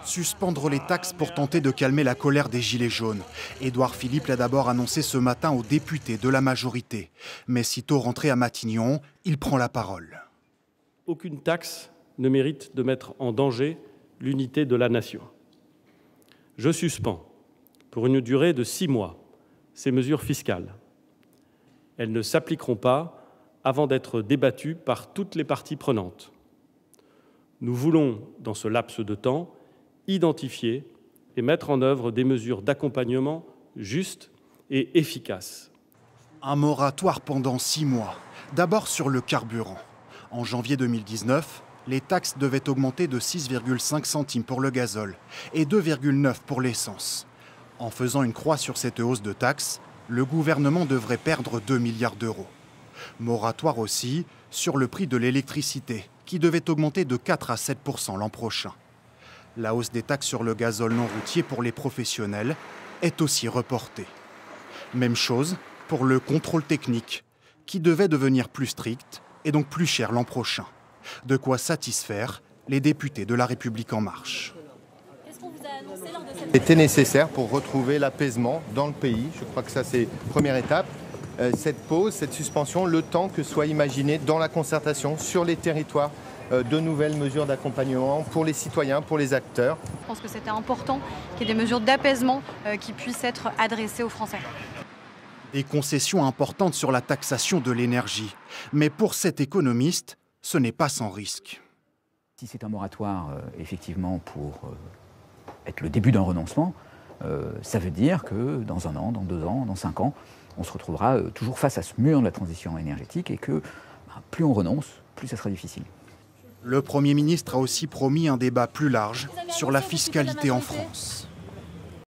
Suspendre les taxes pour tenter de calmer la colère des Gilets jaunes. Édouard Philippe l'a d'abord annoncé ce matin aux députés de la majorité. Mais sitôt rentré à Matignon, il prend la parole. Aucune taxe ne mérite de mettre en danger l'unité de la nation. Je suspends, pour une durée de 6 mois, ces mesures fiscales. Elles ne s'appliqueront pas avant d'être débattues par toutes les parties prenantes. Nous voulons, dans ce laps de temps, identifier et mettre en œuvre des mesures d'accompagnement justes et efficaces. Un moratoire pendant 6 mois, d'abord sur le carburant. En janvier 2019, les taxes devaient augmenter de 6,5 centimes pour le gazole et 2,9 pour l'essence. En faisant une croix sur cette hausse de taxes, le gouvernement devrait perdre 2 milliards d'euros. Moratoire aussi sur le prix de l'électricité, qui devait augmenter de 4 à 7 % l'an prochain. La hausse des taxes sur le gazole non routier pour les professionnels est aussi reportée. Même chose pour le contrôle technique, qui devait devenir plus strict et donc plus cher l'an prochain. De quoi satisfaire les députés de La République En Marche. C'était nécessaire pour retrouver l'apaisement dans le pays. Je crois que ça, c'est première étape. Cette pause, cette suspension, le temps que soit imaginé dans la concertation sur les territoires de nouvelles mesures d'accompagnement pour les citoyens, pour les acteurs. Je pense que c'était important qu'il y ait des mesures d'apaisement qui puissent être adressées aux Français. Des concessions importantes sur la taxation de l'énergie. Mais pour cet économiste, ce n'est pas sans risque. Si c'est un moratoire, effectivement, pour être le début d'un renoncement, ça veut dire que dans 1 an, dans 2 ans, dans 5 ans, on se retrouvera toujours face à ce mur de la transition énergétique et que plus on renonce, plus ça sera difficile. Le Premier ministre a aussi promis un débat plus large sur la fiscalité en France.